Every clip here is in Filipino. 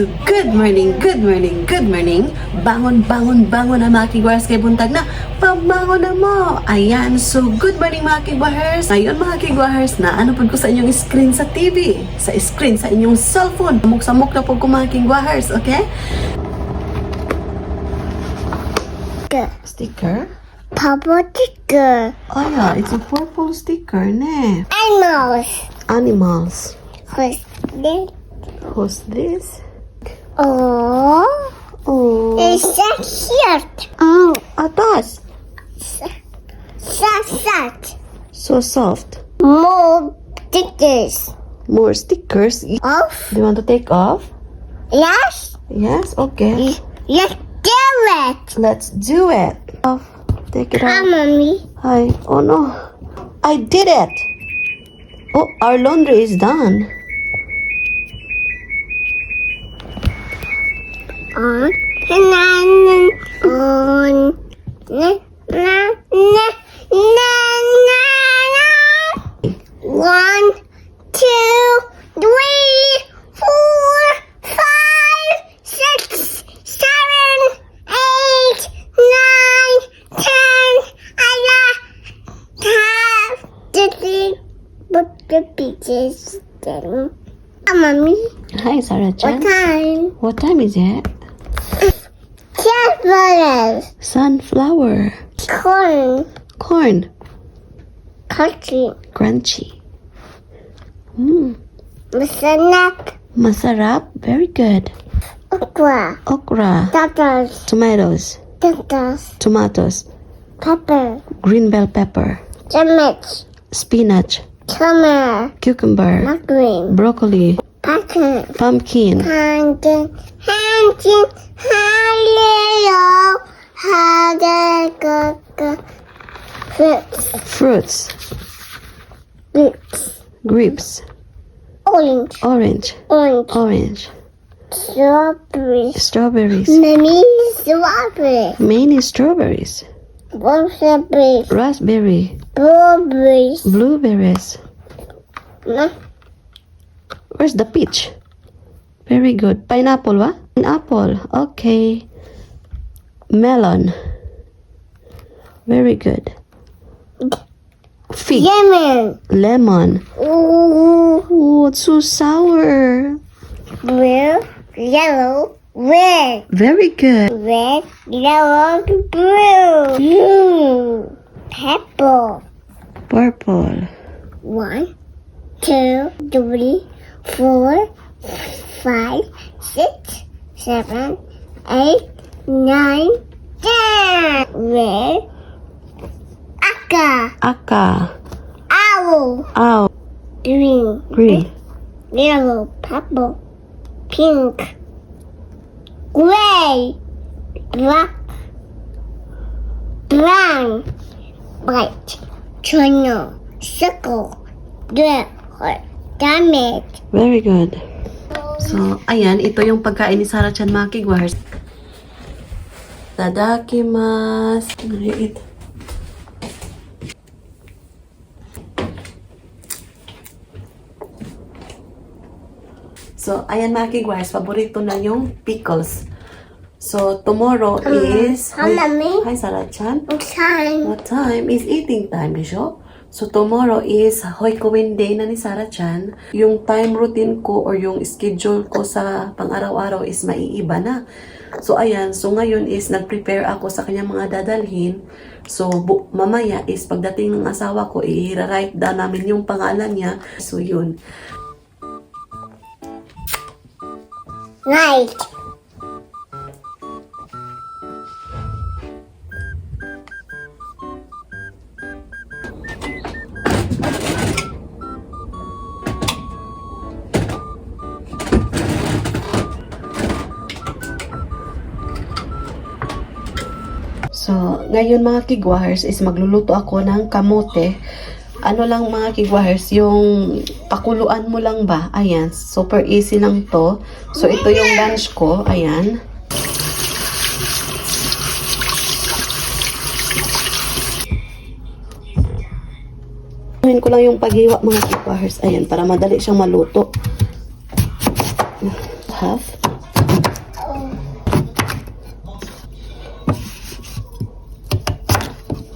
Good morning, good morning, good morning. Bangon, bangon, bangon na mga kigwahers kay buntag na. Pabangon na mo. Ayan, so good morning mga kigwahers. Ngayon mga kigwahers na ano po ko sa inyong screen sa TV. Sa screen, sa inyong cellphone. Samok-samok na po ko mga kigwahers, okay? Sticker? Purple sticker. Oh yeah, it's a purple sticker, ne? Animals. Animals. Who's this? Who's this? Oh, Oh, it's a shirt. atas. Such. So soft. More stickers. More stickers. Do Off. you want to take off? Yes. Yes, okay. Let's do it. Let's do it. Off. Take it Come, off. mommy. Hi. Oh no. I did it. Oh, our laundry is done. On. On. One, two, three, four, five, six, seven, eight, nine, 10, 11, 12. Put the pieces down. Mommy, Hi, Sarah what Chan. time? What time is it? Chevrolet. Sunflower. Corn. Corn. Country. Crunchy. Mm. Masarap. Masarap. Very good. Okra. Okra. Tomatoes. Tomatoes. Tomatoes. Tomatoes. Pepper. Green bell pepper. Spinach. Spinach. Tomato. Cucumber. Mushroom. Broccoli. Pumpkin. Pumpkin. Pumpkin. Pumpkin. Hello. Fruits. Fruits. Fruits. Grapes. Orange. Orange. Orange. Orange. Strawberries. Strawberries. Many strawberries. Many strawberries. Strawberries. Raspberry. Blueberries. Blueberries. Where's the peach? Very good. Pineapple, what? Pineapple. Okay. Melon. Very good. Fig. Lemon. Lemon. Ooh. Oh, it's so sour. Blue. Yellow. Red. Very good. Red. Yellow. Blue. Purple. Purple. 1, 2, 3, 4, 5, 6, 7, 8, 9, 10. Red. Aka. Aka. Owl. Owl. Green. Green. Yellow. Purple. Pink. Gray. Black. Brown. White. Triangle. Circle. Red. Diamond. Very good. So, ayan, ito yung pagkain ni Sarah Chan mga kigwahers. Tadakimasu. Maliit. So, ayan mga kigwahers, paborito na yung pickles. So, tomorrow is... Hi, Mommy. Hi, Sarah Chan. Time. What time? Is eating time, di siya? So, tomorrow is Hoikowen Day na ni Sarah Chan. Yung time routine ko or yung schedule ko sa pang-araw-araw is maiiba na. So, ayan. So, ngayon is nag-prepare ako sa kanyang mga dadalhin. So, mamaya is pagdating ng asawa ko, i-write down namin yung pangalan niya. So, yun. Night. So, ngayon mga kigwahers is magluluto ako ng kamote. Ano lang mga kigwahers, yung pakuluan mo lang ba? Ayan, super easy lang to. So, ito yung lunch ko. Ayan. Gawin ko lang yung paghiwa mga kigwahers. Ayan, para madali siyang maluto. half.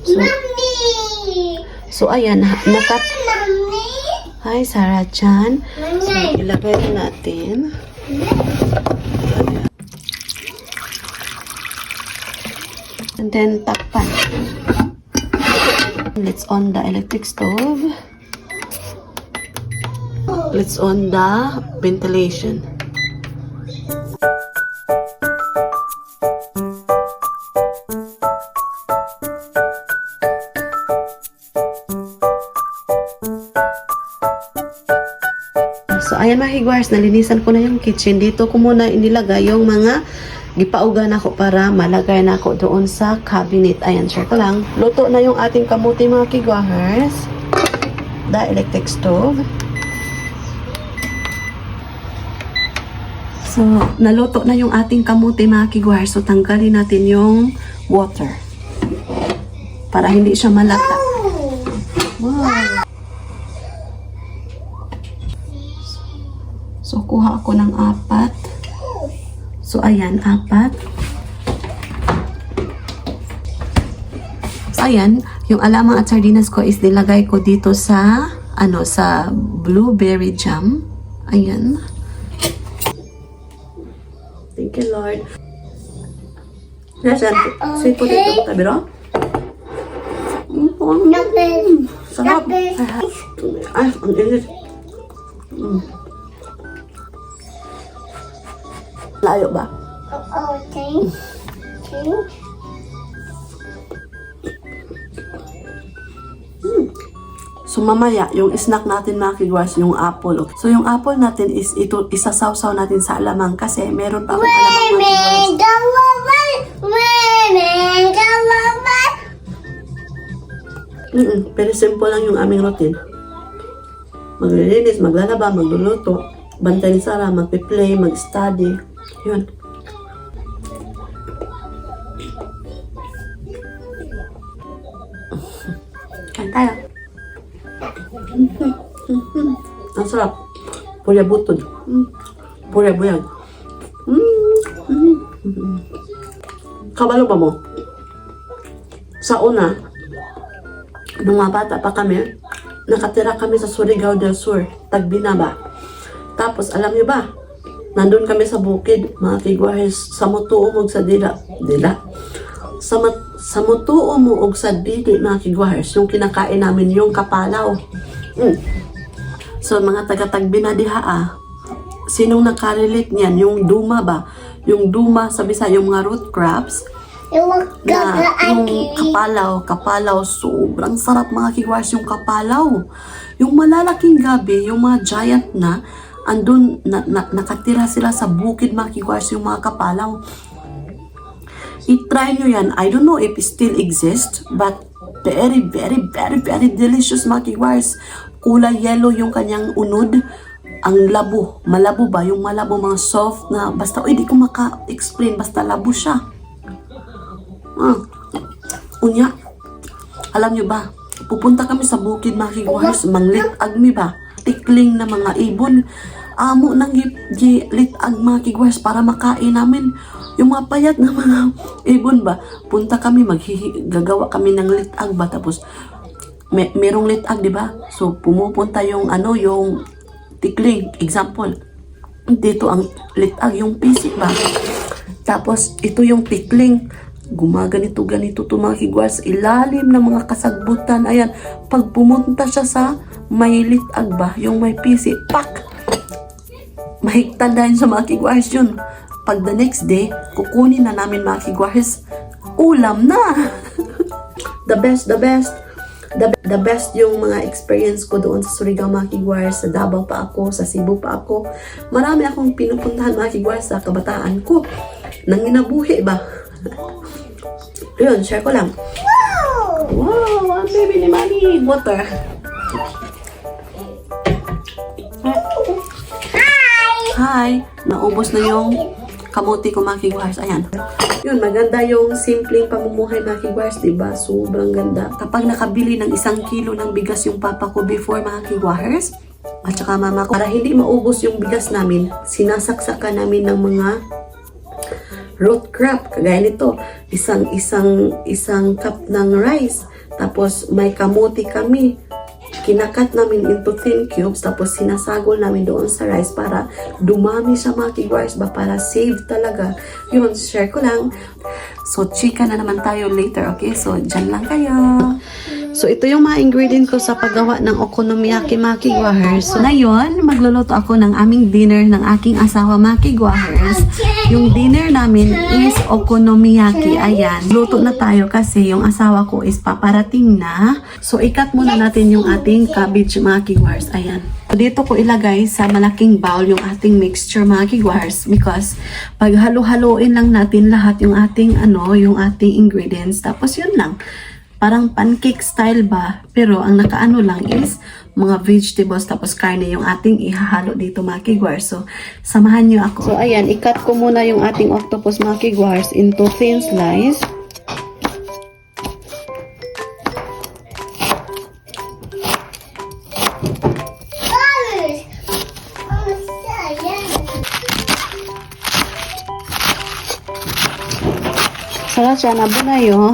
So, Mommy! so ayan, Mommy! Hi, Sarah Chan. So, Mommy! ilagay na natin. And then, takpan. Let's on the electric stove. Let's on the ventilation. So, ayan mga higwars, nalinisan ko na yung kitchen. Dito ko muna inilagay yung mga gipaugan ako para malagay na ako doon sa cabinet. Ayan, share ko lang. Luto na yung ating kamuti mga higwars. The electric stove. So, naluto na yung ating kamuti mga higwars. So, tanggalin natin yung water. Para hindi siya malata. Wow! So, kuha ako ng 4. So, ayan, 4. So, ayan, yung alamang at sardinas ko is nilagay ko dito sa, sa blueberry jam. Ayan. Thank you, Lord. Nasaan? Sweet potato. Tabi ro? Nothing. Sarap. Nothing. Ay, ang init. Layo ba? Oh, change. Change. So mamaya, yung snack natin mga kigwas, yung apple. So yung apple natin is ito, isasawsaw natin sa alamang kasi meron pa akong alamang mga kigwas. Pero simple lang yung aming routine. Maglilinis, maglalaba, magluluto, bantay ni Sarah, magpe-play, mag-study. Yun. Kain tayo. Ang sarap. Purya butod. Purya buyag. Kabalo ba mo? Sa una, nung mga bata pa kami, nakatira kami sa Surigao del Sur, Tagbinaba. Tapos, alam niyo ba, nandun kami sa bukid, mga kigwahes, sa mutuo mo sa dila. Sa mutuo mo og sa dili, mga kigwahes, yung kinakain namin, yung kapalaw. So, mga taga-Tagbina diha, sinong nakarelate niyan? Yung duma ba? Yung duma, sa Bisaya, yung mga root crabs, na yung kapalaw, sobrang sarap mga kigwahes, yung kapalaw. Yung malalaking gabi, yung mga giant na, andun, nakatira sila sa bukid mga kigwares, yung mga kapalaw. I-try nyo yan. I don't know if it still exists, but very, very, very, very delicious mga kigwares. Kulay yellow yung kanyang unod. Ang labo. Malabo ba? Yung malabo, mga soft na, basta, di ko maka-explain, basta labo siya. Unya, alam nyo ba, pupunta kami sa bukid mga kigwares, manglitag mi ba? Tikling na mga ibon. Amo nang litag mga kigwares para makain namin. Yung mga payat na mga ibon ba? Punta kami, gagawa kami ng litag ba? Tapos, merong litag, di ba? So, pumupunta yung yung tikling. Example, dito ang litag, yung pisik ba? Tapos, ito yung tikling. Gumaganito to mga kigwares. Ilalim ng mga kasagbutan. Ayan, pag pumunta siya sa may litag ba, yung may pisik, pak! Mahigtan dahil sa mga kigwares yun. Pag the next day, kukunin na namin mga kigwares, ulam na! The best yung mga experience ko doon sa Surigao mga kigwares, sa Davao pa ako, sa Cebu pa ako. Marami akong pinupuntahan mga kigwares sa kabataan ko. Nanginabuhi ba? Yun, share ko lang. Wow! Ang baby ni Mami! Water. Hi! Naubos na yung kamuti ko mga kigwares. Ayan. Yun, maganda yung simpleng pamumuhay mga kigwares, diba? Sobrang ganda. Kapag nakabili ng 1 kilo ng bigas yung papa ko before mga kigwares, at saka mama ko. Para hindi maubos yung bigas namin, sinasaksakan namin ng mga root crop. Kagaya nito, isang cup ng rice. Tapos may kamote kami. Kinakat namin into thin cubes, tapos sinasagol namin doon sa rice para dumami siya mga kigwars ba, para save talaga. Yun, share ko lang. So, chika na naman tayo later, okay? So, dyan lang kayo. So, ito yung mga ingredient ko sa paggawa ng okonomiyaki mga kigwahers. So, ngayon, magluluto ako ng aming dinner ng aking asawa mga kigwahers. Yung dinner namin is okonomiyaki. Ayan, luto na tayo kasi yung asawa ko is paparating na. So, ikat muna natin yung ating cabbage mga kigwahers. Ayan. So, dito ko ilagay sa malaking bowl yung ating mixture mga kigwahers because pag halo-haloin lang natin lahat yung ating yung ating ingredients. Tapos yun lang. Parang pancake style ba, pero ang nakaano lang is mga vegetables tapos karne yung ating ihahalo dito mga kigwars. So, samahan nyo ako. So, ayan, ikat ko muna yung ating octopus mga kigwars into thin slice. Sarap siya, nabunayo.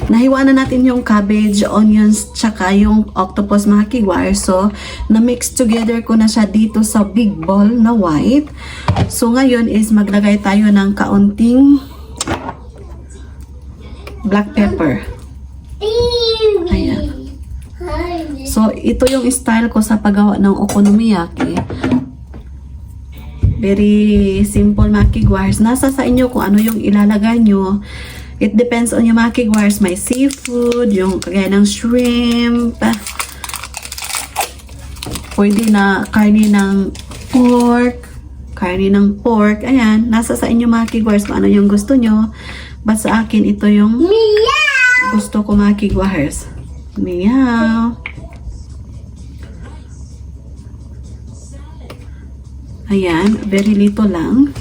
Nahiwa na natin yung cabbage, onions, tsaka yung octopus mga kigwars. So, na-mix together ko na siya dito sa big bowl na white. So, ngayon is maglagay tayo ng kaunting black pepper. Ayan. So, ito yung style ko sa paggawa ng okonomiyaki. Very simple mga kigwars. Nasa sa inyo kung ano yung ilalagay nyo. It depends on yung mga kigwars. May seafood, yung kagaya ng shrimp. Pwede na karne ng pork. Ayan, nasa sa inyo mga kigwars kung ano yung gusto nyo. But sa akin, ito yung gusto ko mga kigwars. Meow. Ayan, very little lang.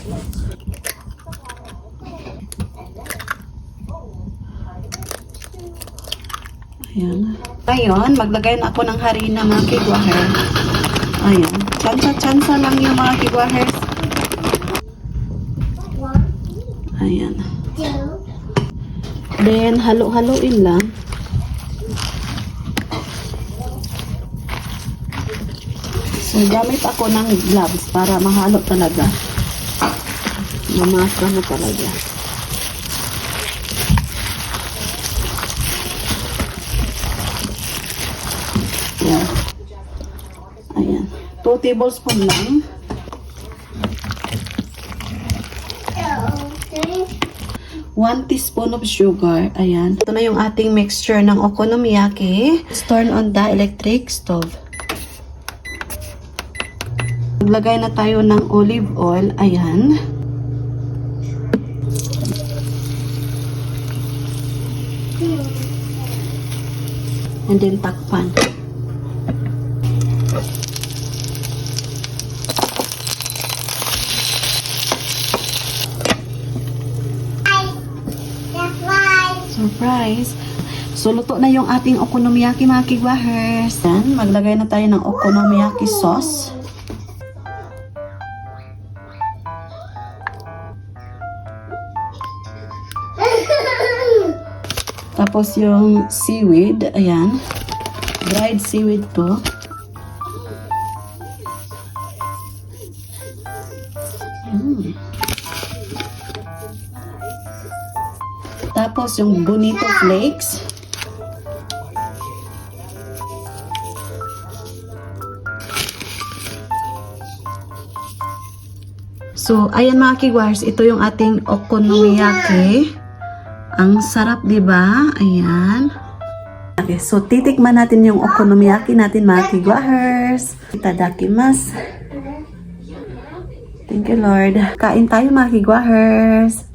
Ayan. Ngayon, maglagay na ako ng harina mga kigwahers. Ayan. Tsansa-tsansa lang yung mga kigwahers. Ayan. Then, halo-haloin lang. So, gamit ako ng gloves para mahalo talaga. Mamasa mo talaga. Ayan. Ayan. 2 tablespoon lang. One teaspoon of sugar. Ayan. Ito na yung ating mixture ng okonomiyaki. Let's turn on the electric stove. Maglagay na tayo ng olive oil. Ayan. And then takpan. Surprise! So, luto na yung ating okonomiyaki mga kigwahers. Then, maglagay na tayo ng okonomiyaki sauce. Tapos yung seaweed, ayan. Dried seaweed to. Tapos yung bonito flakes. So, ayan mga kigwars, ito yung ating okonomiyaki. Ang sarap, di ba? Ayan. Okay, so titikman natin yung okonomiyaki natin mga kigwahers. Itadakimasu. Thank you, Lord. Kain tayo mga kigwahers.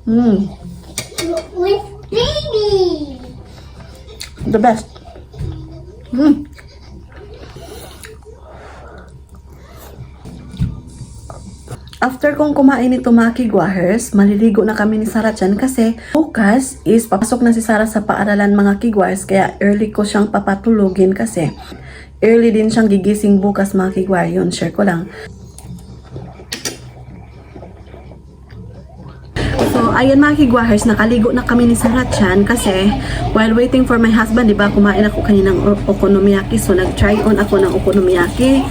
With baby. The best. After kong kumain ito mga kigwahers, maliligo na kami ni Sarah Chan kasi bukas is papasok na si Sarah sa paaralan mga kigwahers, kaya early ko siyang papatulugin kasi early din siyang gigising bukas mga kigwahers. Yun, share ko lang. So, ayan mga kigwahers, nakaligo na kami ni Sarah Chan kasi while waiting for my husband, di ba, kumain ako kaninang okonomiyaki. So, nag-try on ako ng okonomiyaki.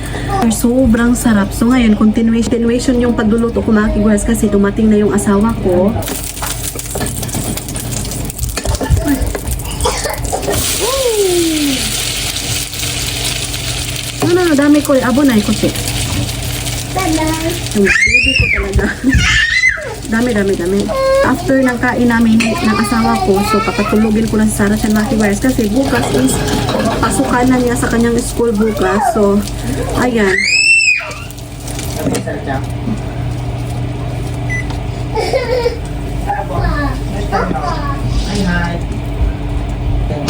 Sobrang sarap. So, ngayon, continuation yung pagluluto ko mga kigwahers kasi dumating na yung asawa ko. Ano, dami ko. Abo na, kasi. Bye-bye. Yung baby ko talaga. Dami. After ng kain namin ng asawa ko, so papatulugin ko na si Sarah Chan mga kigwahers kasi bukas is pasukan na niya sa kanyang school bukas. So, ayan.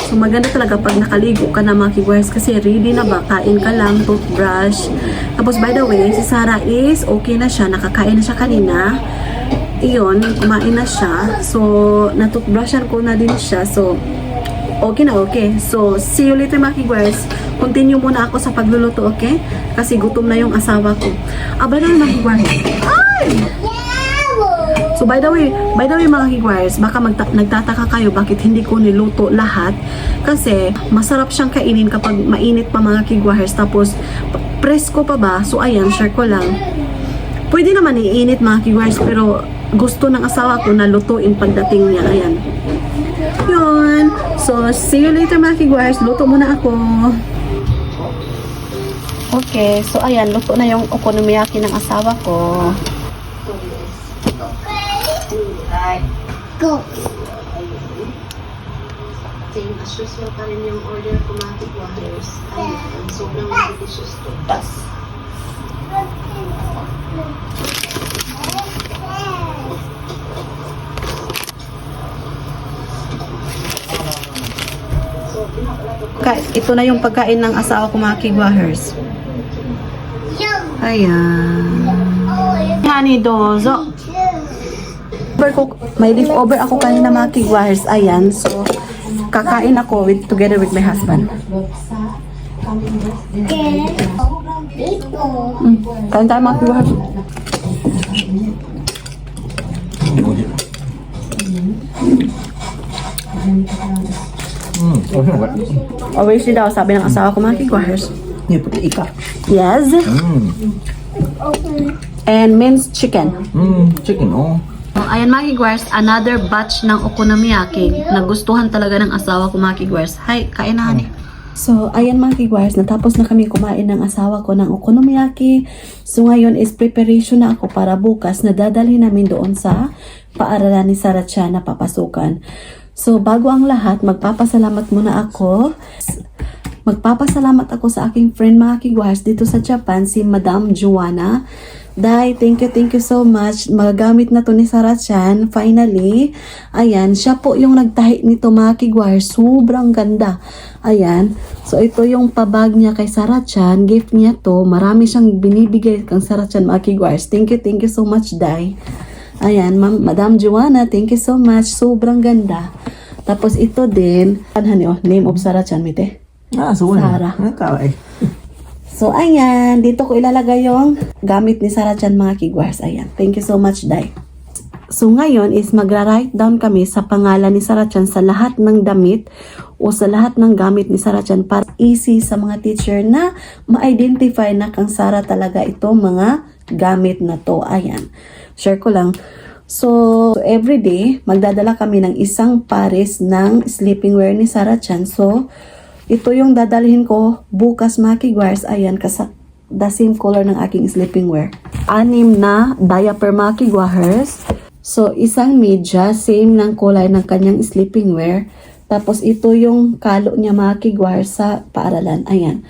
So, maganda talaga pag nakaligo ka na mga kigwahers kasi ready na ba? Kain ka lang, toothbrush. Tapos, by the way, si Sarah is okay na siya. Nakakain na siya kanina. Iyon, kumain na siya. So, natoothbrushan ko na din siya. So, okay na okay. So, see you later mga kigwahers. Continue muna ako sa pagluluto, okay? Kasi gutom na yung asawa ko. Aba na mga kigwahers. Ay! So, by the way mga kigwahers, baka nagtataka kayo bakit hindi ko niluto lahat. Kasi, masarap siyang kainin kapag mainit pa mga kigwahers. Tapos, presko pa ba? So, ayan, share ko lang. Pwede naman iinit mga kigwahers, pero gusto ng asawa ko na lutuin pagdating niya. Ayan. Yun. So, see you later mga kigwahers. Luto muna ako. Okay. So, ayan. Luto na yung okonomiyaki ng asawa ko. Go. Same as usual pa rin yung order ko mga kigwahers. Ayan. Sobrang delicious to. Ito na yung pagkain ng asawa ko mga kigwahers. Yum. Ayan. Oh, it's Honey dozo. too. May leftover ako kanina mga kigwahers. Ayan. So, kakain ako together with my husband. Get people. Kain tayo mga kigwahers. Always daw, sabi ng asawa ko mga kigwahers. Yes. And minced chicken. Chicken, oh. Ayan mga kigwahers, another batch ng okonomiyaki. Nagustuhan talaga ng asawa ko mga kigwahers. Hi, kain na honey. So, ayan mga kigwahers, natapos na kami kumain ng asawa ko ng okonomiyaki. So, ngayon is preparation na ako para bukas na dadalhin namin doon sa paaralan ni Sarah Chan na papasukan. So, bago ang lahat, magpapasalamat muna ako. Magpapasalamat ako sa aking friend mga kigwahers dito sa Japan, si Madam Joanna. Dai, thank you so much. Magagamit na to ni Sarah Chan. Finally, ayan, siya po yung nagtahi nito mga kigwahers. Sobrang ganda. Ayan. So, ito yung pabag niya kay Sarah Chan. Gift niya to. Marami siyang binibigay kang Sarah Chan mga kigwahers. Thank you so much, Dai. Ayan, Madam Joanna, thank you so much. Sobrang ganda. Tapos ito din, name of Sarah Chan, mite. Sarah. So, ayan. Dito ko ilalagay yung gamit ni Sarah Chan mga kigwahers. Ayan. Thank you so much, Dai. So, ngayon is magra-write down kami sa pangalan ni Sarah Chan sa lahat ng damit o sa lahat ng gamit ni Sarah Chan para easy sa mga teacher na ma-identify na kang Sarah talaga ito mga gamit na to. Ayan. Share ko lang. So, everyday, magdadala kami ng isang pares ng sleeping wear ni Sarah Chan. So, ito yung dadalhin ko bukas mga kigwahers. Ayan, the same color ng aking sleeping wear. 6 na diaper mga kigwahers. So, isang media, same ng kulay ng kanyang sleeping wear. Tapos, ito yung kalo niya mga kigwahers sa paaralan. Ayan.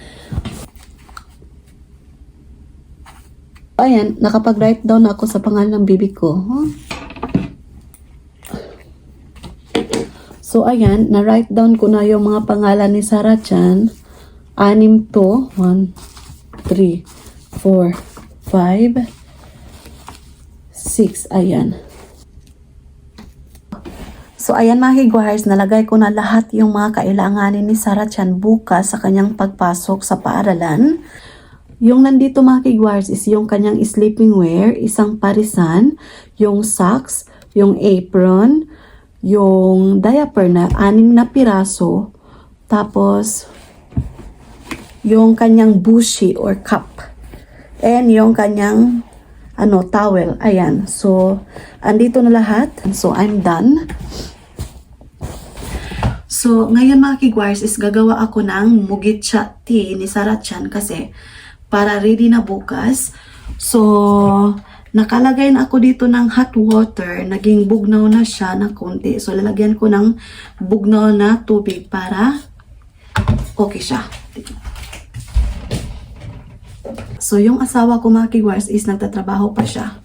Ayan, nakapag-write down ako sa pangalan ng bibi ko. Huh? So, ayan, na-write down ko na yung mga pangalan ni Sarah Chan. 6 to. 1, 3, 4, 5, 6. Ayan. So, ayan mga kigwars, nalagay ko na lahat yung mga kailanganin ni Sarah Chan bukas sa kanyang pagpasok sa paaralan. Yung nandito mga kigwars is yung kanyang sleeping wear, isang parisan, yung socks, yung apron, yung diaper na 6 na piraso, tapos yung kanyang bushi or cup, and yung kanyang towel. Ayan. So, andito na lahat. So, I'm done. So, ngayon mga kigwars is gagawa ako ng mugitcha tea ni Sarah Chan kasi para ready na bukas. So, nakalagay na ako dito ng hot water. Naging bugnaw na siya na konti. So, lalagyan ko ng bugnaw na tubig para okay siya. So, yung asawa ko mga kigwars is nagtatrabaho pa siya.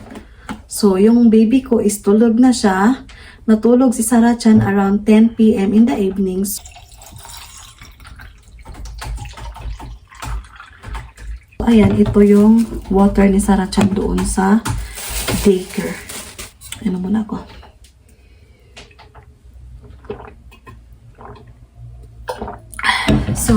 So, yung baby ko is tulog na siya. Natulog si Sarah Chan around 10 p.m. in the evenings. Ayan, ito yung water ni Sarah Chan doon sa daycare. Ano muna ako. So,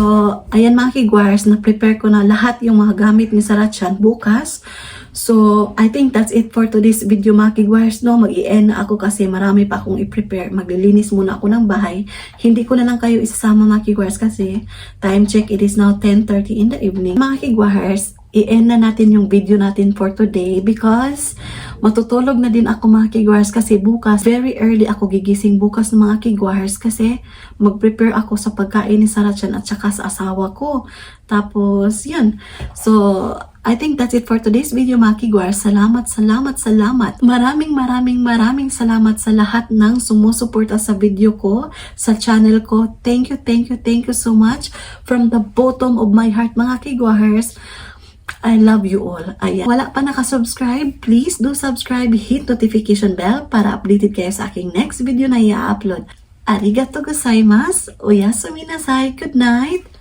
ayan mga kigwars, na-prepare ko na lahat yung mga gamit ni Sarah Chan bukas. So, I think that's it for today's video mga kigwars, no? Mag-i-end na ako kasi marami pa akong i-prepare. Maglilinis muna ako ng bahay. Hindi ko na lang kayo isasama mga kigwars kasi time check, it is now 10:30 in the evening. Mga kigwars, i-end na natin yung video natin for today because matutulog na din ako mga kigwars kasi bukas, very early ako gigising bukas ng mga kigwars kasi mag-prepare ako sa pagkain ni Sarah Chan at saka sa asawa ko. Tapos, yun. So, I think that's it for today's video mga kigwars. Salamat. Maraming salamat sa lahat ng sumusuporta sa video ko, sa channel ko. Thank you so much from the bottom of my heart mga kigwars. I love you all. Ayan. Wala pa nakasubscribe, please do subscribe, hit notification bell para updated kayo sa aking next video na i-upload. Arigato gozaimasu. Oyasumi nasai. Good night.